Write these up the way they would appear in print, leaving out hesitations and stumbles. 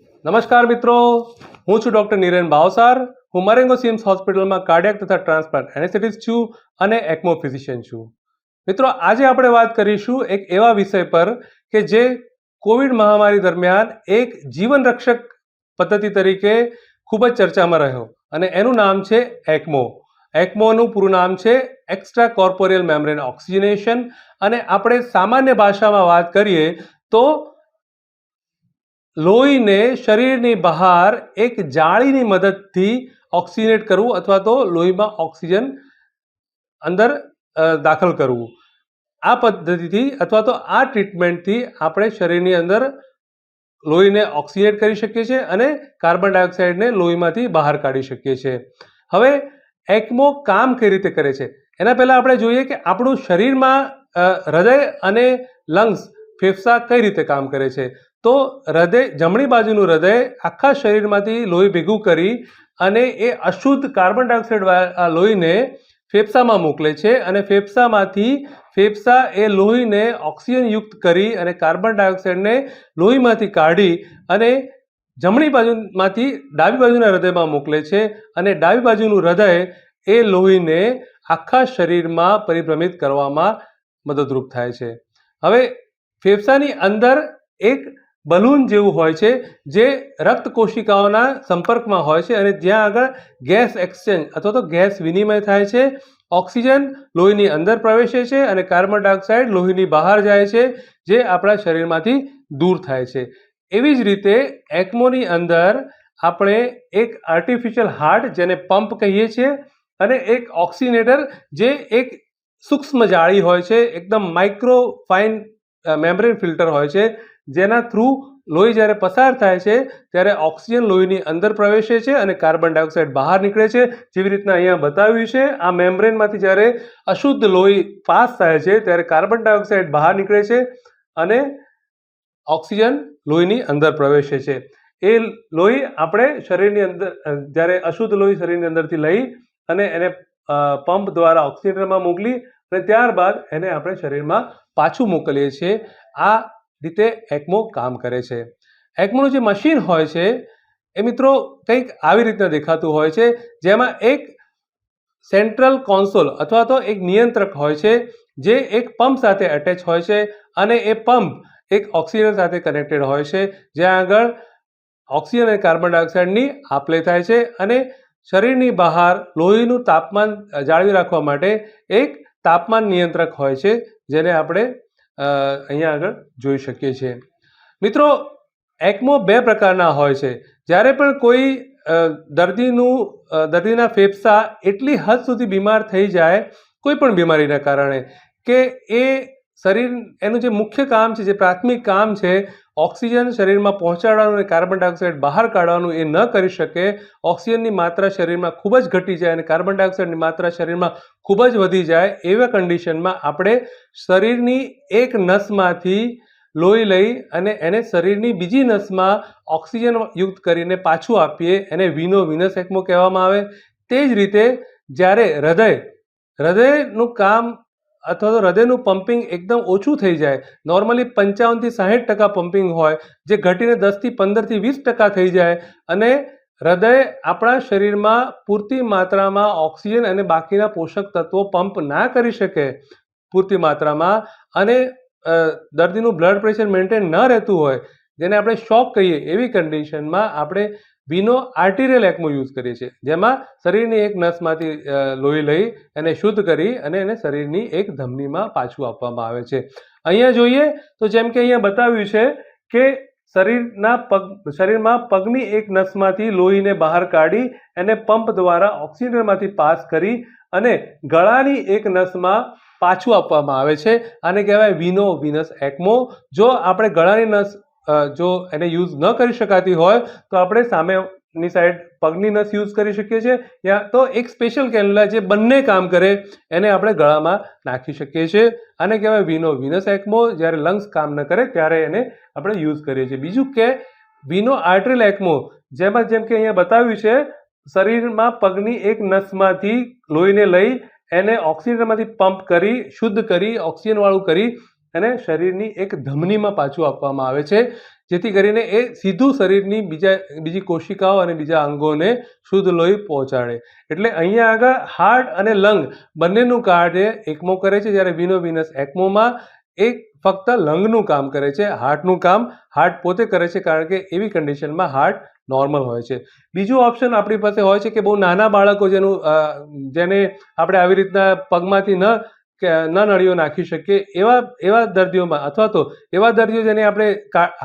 નમસ્કાર મિત્રો, હું છું ડોક્ટર નિરેન ભાવસાર. હું મરેંગો સિમ્સ હોસ્પિટલમાં કાર્ડિયાક તથા ટ્રાન્સપ્લાન્ટ એનેસ્થેટિસ્ટ છું અને એક્મો ફિઝિશિયન છું. મિત્રો, આજે આપણે વાત કરીશું એક એવા વિષય પર કે જે કોવિડ મહામારી દરમિયાન એક જીવન રક્ષક પદ્ધતિ તરીકે ખૂબ જ ચર્ચામાં રહ્યો અને એનું નામ છે એક્મો. એક્મોનું પૂરું નામ છે એક્સ્ટ્રા કોર્પોરિયલ મેમ્બ્રેન ઓક્સિજનેશન અને આપણે સામાન્ય ભાષામાં વાત કરીએ તો લોહીને શરીરની બહાર એક જાળીની મદદથી ઓક્સિજનેટ કરવું અથવા તો લોહીમાં ઓક્સિજન અંદર દાખલ કરવું. આ પદ્ધતિથી અથવા તો આ ટ્રીટમેન્ટથી આપણે શરીરની અંદર લોહીને ઓક્સિજનેટ કરી શકીએ છીએ અને કાર્બન ડાયોક્સાઇડને લોહીમાંથી બહાર કાઢી શકીએ છીએ. હવે એક્મો કામ કઈ રીતે કરે છે એના પહેલાં આપણે જોઈએ કે આપણું શરીરમાં હૃદય અને લંગ્સ ફેફસા કઈ રીતે કામ કરે છે. તો હૃદય, જમણી બાજુનું હૃદય આખા શરીરમાંથી લોહી ભેગું કરી અને એ અશુદ્ધ કાર્બન ડાયોક્સાઇડ લોહીને ફેફસામાં મોકલે છે અને ફેફસા એ લોહીને ઓક્સિજનયુક્ત કરી અને કાર્બન ડાયોક્સાઇડને લોહીમાંથી કાઢી અને જમણી બાજુમાંથી ડાબી બાજુના હૃદયમાં મોકલે છે અને ડાબી બાજુનું હૃદય એ લોહીને આખા શરીરમાં પરિભ્રમિત કરવામાં મદદરૂપ થાય છે. હવે ફેફસાની અંદર એક બલૂન જેવું હોય છે જે રક્ત કોશિકાઓના સંપર્કમાં હોય છે અને જ્યાં આગળ ગેસ એક્સચેન્જ અથવા તો ગેસ વિનિમય થાય છે. ઓક્સિજન લોહીની અંદર પ્રવેશે છે અને કાર્બન ડાયોક્સાઇડ લોહીની બહાર જાય છે, જે આપણા શરીરમાંથી દૂર થાય છે. એવી જ રીતે એક્મોની અંદર આપણે એક આર્ટિફિશિયલ હાર્ટ જેને પંપ કહીએ છીએ અને એક ઓક્સિજનેટર જે એક સૂક્ષ્મ જાળી હોય છે, એકદમ માઇક્રો ફાઇન મેમ્બ્રેન ફિલ્ટર હોય છે, જેના થ્રુ લોહી જ્યારે પસાર થાય છે ત્યારે ઓક્સિજન લોહીની અંદર પ્રવેશે છે અને કાર્બન ડાયોક્સાઇડ બહાર નીકળે છે. જેવી રીતના અહીંયા બતાવ્યું છે, આ મેમ્બ્રેનમાંથી જ્યારે અશુદ્ધ લોહી પાસ થાય છે ત્યારે કાર્બન ડાયોક્સાઇડ બહાર નીકળે છે અને ઓક્સિજન લોહીની અંદર પ્રવેશે છે. એ લોહી આપણે શરીરની અંદર જ્યારે અશુદ્ધ લોહી શરીરની અંદરથી લઈ અને એને પંપ દ્વારા ઓક્સિજનેટરમાં મોકલી અને ત્યારબાદ એને આપણે શરીરમાં પાછું મોકલીએ છીએ. આ રીતે એક્મો કામ કરે છે. એક્મોનું જે મશીન હોય છે એ મિત્રો કંઈક આવી રીતના દેખાતું હોય છે, જેમાં એક સેન્ટ્રલ કોન્સોલ અથવા તો એક નિયંત્રક હોય છે જે એક પંપ સાથે એટેચ હોય છે અને એ પંપ એક ઓક્સિજન સાથે કનેક્ટેડ હોય છે, જ્યાં આગળ ઓક્સિજન અને કાર્બન ડાયોક્સાઇડની આપ-લે થાય છે અને શરીરની બહાર લોહીનું તાપમાન જાળવી રાખવા માટે એક તાપમાન નિયંત્રક હોય છે, જેને આપણે અહીંયા આગળ જોઈ શકીએ છીએ. મિત્રો, એક્મો બે પ્રકારના હોય છે. જ્યારે પણ કોઈ દર્દીના ફેફસા એટલી હદ સુધી બીમાર થઈ જાય કોઈ પણ બીમારીના કારણે કે એ એનું જે મુખ્ય કામ છે, જે પ્રાથમિક કામ છે, ઓક્સિજન શરીરમાં પહોંચાડવાનું અને કાર્બન ડાયોક્સાઇડ બહાર કાઢવાનું એ ન કરી શકે, ઓક્સિજનની માત્રા શરીરમાં ખૂબ જ ઘટી જાય અને કાર્બન ડાયોક્સાઇડની માત્રા શરીરમાં ખૂબ જ વધી જાય, એવા કન્ડિશનમાં આપણે શરીરની એક નસમાંથી લોહી લઈ અને એને શરીરની બીજી નસમાં ઓક્સિજન યુક્ત કરીને પાછું આપીએ, એને વિનસ એક્મો કહેવામાં આવે. તે જ રીતે જ્યારે હૃદયનું કામ અથવા તો હૃદયનું પમ્પિંગ એકદમ ઓછું થઈ જાય, નોર્મલી 55 થી 60% પમ્પિંગ હોય, જે ઘટીને 10 થી 15 થી 20% થઈ જાય અને હૃદય આપણા શરીરમાં પૂરતી માત્રામાં ઓક્સિજન અને બાકીના પોષક તત્વો પંપ ના કરી શકે પૂરતી માત્રામાં અને દર્દીનું બ્લડ પ્રેશર મેન્ટેન ન રહેતું હોય, જેને આપણે શોક કહીએ, એવી કન્ડિશનમાં આપણે વિનો આર્ટિરિયલ એક્મો યુઝ કરીએ છીએ, જેમાં શરીરની એક નસમાંથી લોહી લઈ એને શુદ્ધ કરી અને એને શરીરની એક ધમનીમાં પાછું આપવામાં આવે છે. અહીંયા જોઈએ તો જેમ કે અહીંયા બતાવ્યું છે કે શરીરમાં પગની એક નસમાંથી લોહીને બહાર કાઢી એને પંપ દ્વારા ઓક્સિજનમાંથી પાસ કરી અને ગળાની એક નસમાં પાછું આપવામાં આવે છે. આને કહેવાય વિનસ એક્મો. જો આપણે ગળાની નસ જો એને યુઝ ન કરી શકાતી હોય તો આપણે સામેની સાઈડ પગની નસ યુઝ કરી શકીએ છીએ, યા તો એક સ્પેશિયલ કેન્યુલા જે બંને કામ કરે એને આપણે ગળામાં નાખી શકીએ છીએ. આને કહેવાય વિનસ એક્મો. જ્યારે લંગ્સ કામ ન કરે ત્યારે એને આપણે યુઝ કરીએ છીએ. બીજું કે વિનો આર્ટરિયલ એક્મો, જેમ કે અહીંયા બતાવ્યું છે, શરીરમાં પગની એક નસમાંથી લોહીને લઈ એને ઓક્સિજનમાંથી પંપ કરી, શુદ્ધ કરી, ઓક્સિજનવાળું કરી અને શરીરની એક ધમનીમાં પાછું આપવામાં આવે છે, જેથી કરીને એ સીધું શરીરની બીજી કોશિકાઓ અને બીજા અંગોને શુદ્ધ લોહી પહોંચાડે. એટલે અહીંયા આગળ હાર્ટ અને લંગ બંનેનું કાર્ય એકમો કરે છે, જ્યારે વિનોવિનસ એકમોમાં એક ફક્ત લંગનું કામ કરે છે, હાર્ટનું કામ હાર્ટ પોતે કરે છે, કારણ કે એવી કન્ડિશનમાં હાર્ટ નોર્મલ હોય છે. બીજું ઓપ્શન આપણી પાસે હોય છે કે બહુ નાના બાળકો જેને આપણે આવી રીતના પગમાંથી ન નળીઓ નાખી શકીએ એવા દર્દીઓમાં, અથવા તો એવા દર્દીઓ જેને આપણે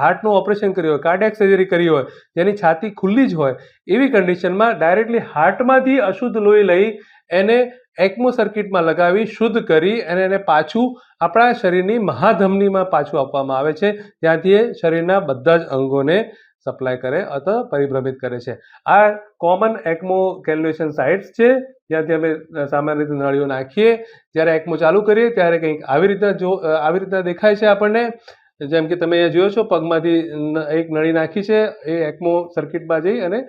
હાર્ટનું ઓપરેશન કર્યું હોય, કાર્ડિયાક સર્જરી કરી હોય, જેની છાતી ખુલ્લી જ હોય, એવી કન્ડિશનમાં ડાયરેક્ટલી હાર્ટમાંથી અશુદ્ધ લોહી લઈ એને એકમો સર્કિટમાં લગાવી શુદ્ધ કરી અને એને પાછું આપણા શરીરની મહાધમનીમાં પાછું આપવામાં આવે છે, ત્યાંથી એ શરીરના બધા જ અંગોને સપ્લાય કરે અથવા પરિભ્રમિત કરે છે. આ કોમન એકમો કેલ્યુલેશન સાઇટ્સ છે, જ્યાંથી અમે સામાન્ય રીતે નળીઓ નાખીએ. જ્યારે એકમો ચાલુ કરીએ ત્યારે કંઈક આવી રીતના દેખાય છે આપણને. જેમ કે તમે અહીંયા જોયો છો, પગમાંથી એક નળી નાખી છે, એ એકમો સર્કિટમાં જઈ અને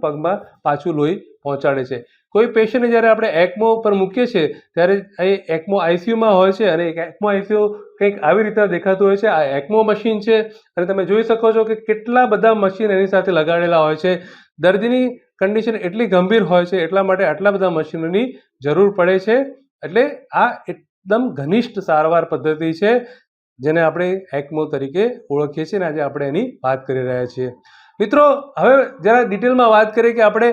પગમાં પાછું લોહી પહોંચાડે છે. કોઈ પેશન્ટને જ્યારે આપણે એકમો પર મૂકીએ છીએ ત્યારે એ એકમો આઈસીયુમાં હોય છે, અને એકમો આઈસીયુ કંઈક આવી રીતના દેખાતું હોય છે. આ એકમો મશીન છે, અને તમે જોઈ શકો છો કે કેટલા બધા મશીન એની સાથે લગાડેલા હોય છે. દર્દીની કન્ડિશન એટલી ગંભીર હોય છે, એટલા માટે આટલા બધા મશીનોની જરૂર પડે છે. એટલે આ એકદમ ઘનિષ્ઠ સારવાર પદ્ધતિ છે, જેને આપણે એકમો તરીકે ઓળખીએ છીએ, અને આજે આપણે એની વાત કરી રહ્યા છીએ. મિત્રો, હવે જરા ડિટેલમાં વાત કરીએ કે આપણે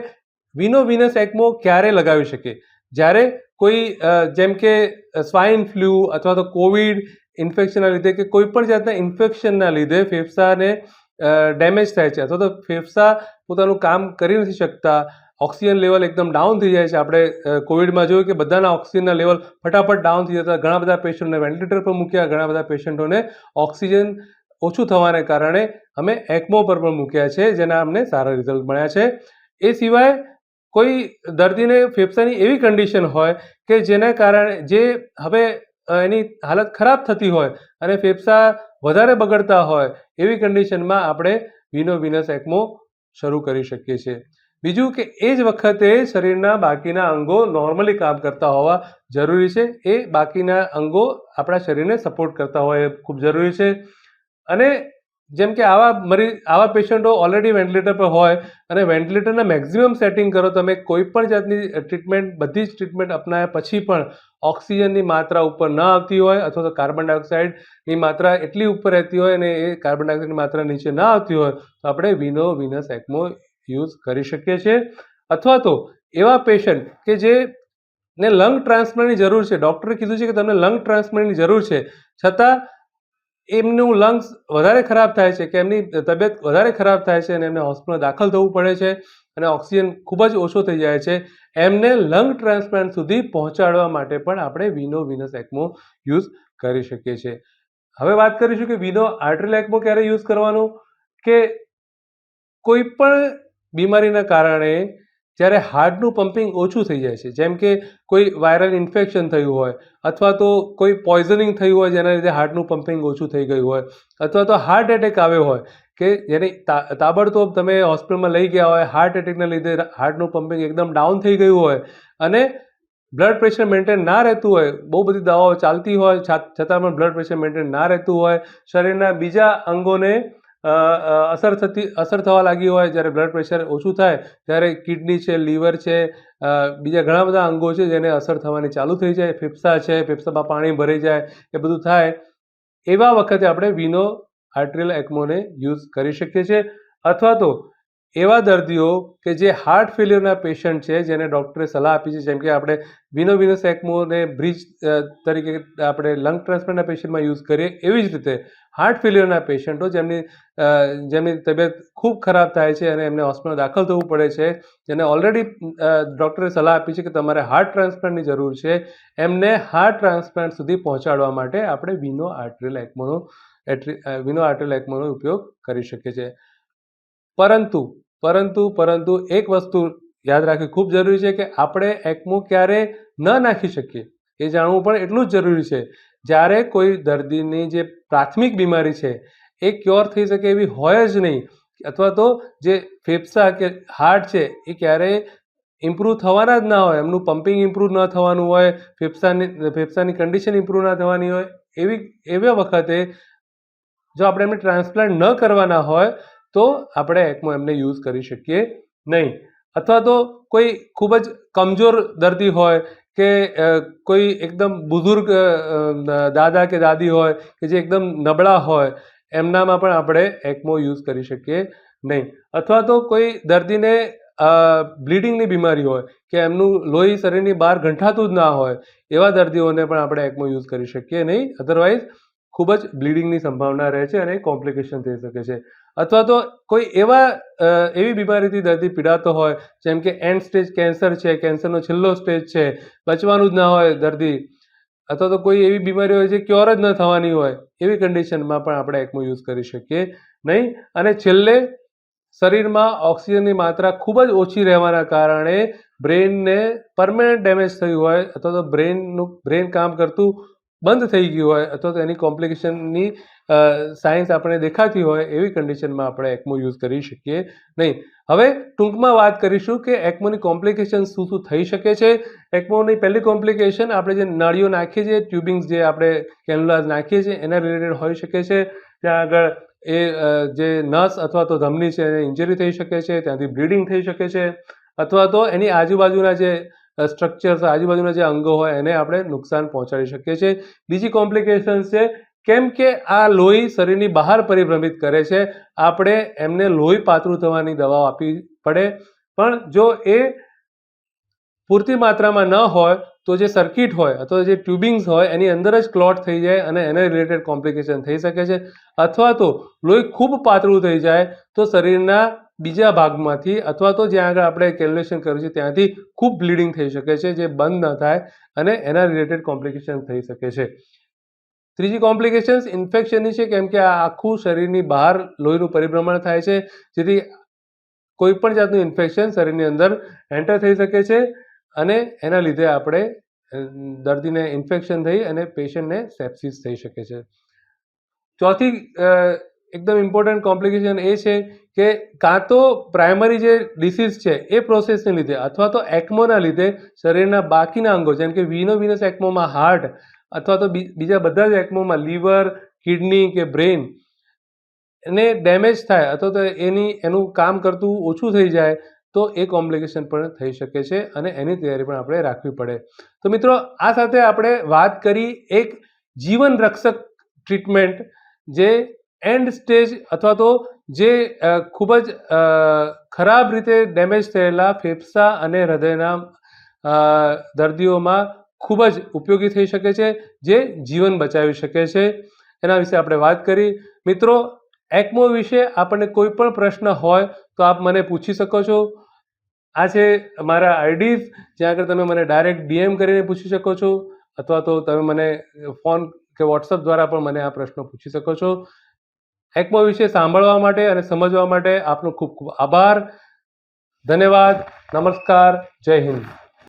વિનોવિનસ એકમો ક્યારે લગાવી શકીએ. જ્યારે કોઈ જેમ કે સ્વાઇન ફ્લૂ અથવા તો કોવિડ ઇન્ફેક્શનના લીધે કે કોઈ પણ જાતના ઇન્ફેક્શનના લીધે ફેફસાને ડેમેજ થાય છે, અથવા તો ફેફસા પોતાનું કામ કરી નથી શકતા, ઓક્સિજન લેવલ એકદમ ડાઉન થઈ જાય છે. આપણે કોવિડમાં જોયું કે બધાના ઓક્સિજનના લેવલ ફટાફટ ડાઉન થઈ જતા, ઘણા બધા પેશન્ટોને વેન્ટિલેટર પર મૂક્યા, ઘણા બધા પેશન્ટોને ઓક્સિજન ઓછું થવાને કારણે અમે એકમો પર પણ મૂક્યા છે, જેના અમને સારા રિઝલ્ટ મળ્યા છે. એ સિવાય કોઈ દર્દીને ફેફસાની એવી કન્ડિશન હોય કે જેના કારણે હવે એની હાલત ખરાબ થતી હોય અને ફેફસા વધારે બગડતા હોય, એવી કન્ડિશનમાં આપણે વિનોવિનસ એકમો શરૂ કરી શકીએ છીએ. બીજું કે એ જ વખતે શરીરના બાકીના અંગો નોર્મલી કામ કરતા હોવા જરૂરી છે. એ બાકીના અંગો આપણા શરીરને સપોર્ટ કરતા હોય એ ખૂબ જરૂરી છે. અને જેમ કે આવા પેશન્ટો ઓલરેડી વેન્ટિલેટર પર હોય અને વેન્ટિલેટરના મેક્સિમમ સેટિંગ કરો તમે, કોઈ પણ જાતની બધી જ ટ્રીટમેન્ટ અપનાવ્યા પછી પણ ઓક્સિજનની માત્રા ઉપર ન આવતી હોય, અથવા તો કાર્બન ડાયોક્સાઇડની માત્રા એટલી ઉપર રહેતી હોય અને એ કાર્બન ડાયોક્સાઇડની માત્રા નીચે ના આવતી હોય, તો આપણે વિનોવિનસ એકમો યુઝ કરી શકીએ છીએ. અથવા તો એવા પેશન્ટ કે જેને લંગ ટ્રાન્સપ્લાન્ટની જરૂર છે, ડૉક્ટરે કીધું છે કે તમને લંગ ટ્રાન્સપ્લાન્ટની જરૂર છે, છતાં એમનું લંગ્સ વધારે ખરાબ થાય છે કે એમની તબિયત વધારે ખરાબ થાય છે અને એમને હોસ્પિટલમાં દાખલ થવું પડે છે અને ઓક્સિજન ખૂબ જ ઓછો થઈ જાય છે, એમને લંગ ટ્રાન્સપ્લાન્ટ સુધી પહોંચાડવા માટે પણ આપણે વિનોવિનસ એકમો યુઝ કરી શકીએ છીએ. હવે વાત કરીશું કે વિનો આર્ટરિયલ એકમો ક્યારે યુઝ કરવાનું. કે કોઈ પણ બીમારીના કારણે જ્યારે હાર્ટનું પમ્પિંગ ઓછું થઈ જાય છે, જેમ કે કોઈ વાયરલ ઇન્ફેક્શન થયું હોય, અથવા તો કોઈ પોઈઝનિંગ થયું હોય જેના લીધે હાર્ટનું પમ્પિંગ ઓછું થઈ ગયું હોય, અથવા તો હાર્ટ એટેક આવ્યો હોય કે જેની તાબડતોબ તમે હોસ્પિટલમાં લઈ ગયા હોય, હાર્ટ એટેકના લીધે હાર્ટનું પમ્પિંગ એકદમ ડાઉન થઈ ગયું હોય અને બ્લડ પ્રેશર મેન્ટેન ના રહેતું હોય, બહુ બધી દવાઓ ચાલતી હોય છતાં પણ બ્લડ પ્રેશર મેન્ટેન ના રહેતું હોય, શરીરના બીજા અંગોને અસર થવા લાગી હોય, જ્યારે બ્લડ પ્રેશર ઓછું થાય ત્યારે કિડની છે, લીવર છે, બીજા ઘણા બધા અંગો છે જેને અસર થવાની ચાલુ થઈ જાય, ફેફસા છે, ફેફસામાં પાણી ભરાઈ જાય, એ બધું થાય, એવા વખતે આપણે વિનો આર્ટરિયલ એકમોને યુઝ કરી શકીએ છીએ. અથવા તો એવા દર્દીઓ કે જે હાર્ટ ફેલિયરના પેશન્ટ છે, જેને ડૉક્ટરે સલાહ આપી છે, જેમ કે આપણે વિનોવિનસ એકમોને બ્રિજ તરીકે આપણે લંગ ટ્રાન્સપ્લાન્ટના પેશન્ટમાં યુઝ કરીએ, એવી જ રીતે હાર્ટ ફેલિયરના પેશન્ટો જેમની તબિયત ખૂબ ખરાબ થાય છે અને એમને હોસ્પિટલમાં દાખલ થવું પડે છે, જેને ઓલરેડી ડૉક્ટરે સલાહ આપી છે કે તમારે હાર્ટ ટ્રાન્સપ્લાન્ટની જરૂર છે, એમને હાર્ટ ટ્રાન્સપ્લાન્ટ સુધી પહોંચાડવા માટે આપણે વિનો આર્ટરિયલ એકમોનો ઉપયોગ કરી શકીએ છીએ. પરંતુ એક વસ્તુ યાદ રાખવી ખૂબ જરૂરી છે કે આપણે એકમો ક્યારે ન નાખી શકીએ એ જાણવું પણ એટલું જ જરૂરી છે. જ્યારે કોઈ દર્દીની જે પ્રાથમિક બીમારી છે એ ક્યોર થઈ શકે એવી હોય જ નહીં, અથવા તો જે ફેફસા કે હાર્ટ છે એ ક્યારેય ઇમ્પ્રૂવ થવાના જ ના હોય, એમનું પમ્પિંગ ઇમ્પ્રૂવ ન થવાનું હોય, ફેફસાની કન્ડિશન ઇમ્પ્રૂવ ના થવાની હોય, એવા વખતે જો આપણે એમને ટ્રાન્સપ્લાન્ટ ન કરવાના હોય તો આપણે ECMO એમને યુઝ કરી શકીએ નહીં. અથવા તો કોઈ ખૂબ જ કમજોર દર્દી હોય કે કોઈ એકદમ બુઝુર્ગ દાદા કે દાદી હોય કે જે એકદમ નબળા હોય એમનામાં પણ આપણે ECMO યુઝ કરી શકીએ નહીં. અથવા તો કોઈ દર્દીને બ્લીડિંગની બીમારી હોય કે એમનું લોહી શરીરની બહાર ગંઠાતું જ ના હોય એવા દર્દીઓને પણ આપણે ECMO યુઝ કરી શકીએ નહીં. અધરવાઇઝ ખૂબ જ બ્લીડિંગની સંભાવના રહે છે અને કોમ્પ્લિકેશન થઈ શકે છે. અથવા તો કોઈ એવી બીમારીથી દર્દી પીડાતો હોય જેમ કે એન્ડ સ્ટેજ કેન્સર છે, કેન્સરનો છેલ્લો સ્ટેજ છે, બચવાનું જ ના હોય દર્દી, અથવા તો કોઈ એવી બીમારી હોય જે ક્યોર જ ન થવાની હોય એવી કન્ડિશનમાં પણ આપણે ECMO યુઝ કરી શકીએ નહીં. અને છેલ્લે શરીરમાં ઓક્સિજનની માત્રા ખૂબ જ ઓછી રહેવાના કારણે બ્રેઇનને પરમેનન્ટ ડેમેજ થયું હોય અથવા તો બ્રેઇન કામ કરતું બંધ થઈ ગયું હોય અથવા તો એની કોમ્પ્લિકેશનની સાયન્સ આપણે દેખાતી હોય એવી કન્ડિશનમાં આપણે ECMO યુઝ કરી શકીએ નહીં. હવે ટૂંકમાં વાત કરીશું કે ECMOની કોમ્પ્લિકેશન શું શું થઈ શકે છે. ECMOની પહેલી કોમ્પ્લિકેશન આપણે જે નળીઓ નાખીએ છીએ, ટ્યુબિંગ્સ જે આપણે કેન્યુલાસ નાખીએ છીએ એના રિલેટેડ હોઈ શકે છે. ત્યાં આગળ જે નસ અથવા તો ધમની છે એને ઇન્જરી થઈ શકે છે, ત્યાંથી બ્લીડિંગ થઈ શકે છે, અથવા તો એની આજુબાજુના જે સ્ટ્રક્ચર્સ, આજુબાજુના જે અંગો હોય એને આપણે નુકસાન પહોંચાડી શકીએ છીએ. બીજી કોમ્પ્લિકેશન્સ છે કેમ કે આ લોહી શરીરની બહાર પરિભ્રમિત કરે છે, આપણે એમને લોહી પાતળું થવાની દવાઓ આપવી પડે. પણ જો એ પૂરતી માત્રામાં ન હોય તો જે સર્કિટ હોય અથવા જે ટ્યુબિંગ્સ હોય એની અંદર જ ક્લોટ થઈ જાય અને એને રિલેટેડ કોમ્પ્લિકેશન થઈ શકે છે. અથવા તો લોહી ખૂબ પાતળું થઈ જાય તો શરીરના બીજા ભાગમાંથી અથવા તો જ્યાં આગળ આપણે કેલ્ક્યુલેશન કર્યું છે ત્યાંથી ખૂબ બ્લીડિંગ થઈ શકે છે જે બંધ ન થાય અને એના રિલેટેડ કોમ્પ્લિકેશન થઈ શકે છે. ત્રીજી કોમ્પ્લિકેશન્સ ઇન્ફેક્શનની છે કેમ કે આ આખું શરીરની બહાર લોહીનું પરિભ્રમણ થાય છે જેથી કોઈ પણ જાતનું ઇન્ફેક્શન શરીરની અંદર એન્ટર થઈ શકે છે અને એના લીધે આપણે દર્દીને ઇન્ફેક્શન થઈ અને પેશન્ટને સેપ્સિસ થઈ શકે છે. ચોથી એકદમ ઇમ્પોર્ટન્ટ કોમ્પ્લિકેશન એ છે કે કાં તો પ્રાઇમરી જે ડિસીઝ છે એ પ્રોસેસને લીધે અથવા તો ECMOના લીધે શરીરના બાકીના અંગો જેમ કે વિનસ ECMOમાં હાર્ટ અથવા તો બીજા બધા જ ECMOમાં લીવર, કિડની કે બ્રેઇન એને ડેમેજ થાય અથવા તો એનું કામ કરતું ઓછું થઈ જાય તો એ કોમ્પ્લિકેશન પણ થઈ શકે છે અને એની તૈયારી પણ આપણે રાખવી પડે. તો મિત્રો, આ સાથે આપણે વાત કરી એક જીવન રક્ષક ટ્રીટમેન્ટ જે એન્ડ સ્ટેજ અથવા તો જે ખૂબ જ ખરાબ રીતે ડેમેજ થયેલા ફેફસા અને હૃદયના દર્દીઓમાં ખૂબ જ ઉપયોગી થઈ શકે છે, જે જીવન બચાવી શકે છે. એના વિશે આપણે વાત કરી. મિત્રો, ECMO વિશે આપણને કોઈ પણ પ્રશ્ન હોય તો આપ મને પૂછી શકો છો. આ છે મારા આઈડીઝ જ્યાં આગળ તમે મને ડાયરેક્ટ DM કરીને પૂછી શકો છો અથવા તો તમે મને ફોન કે WhatsApp દ્વારા પણ મને આ પ્રશ્નો પૂછી શકો છો. ECMO વિશે સાંભળવા માટે અને સમજવા માટે આપનો ખૂબ ખૂબ આભાર. ધન્યવાદ. નમસ્કાર. જય હિન્દ.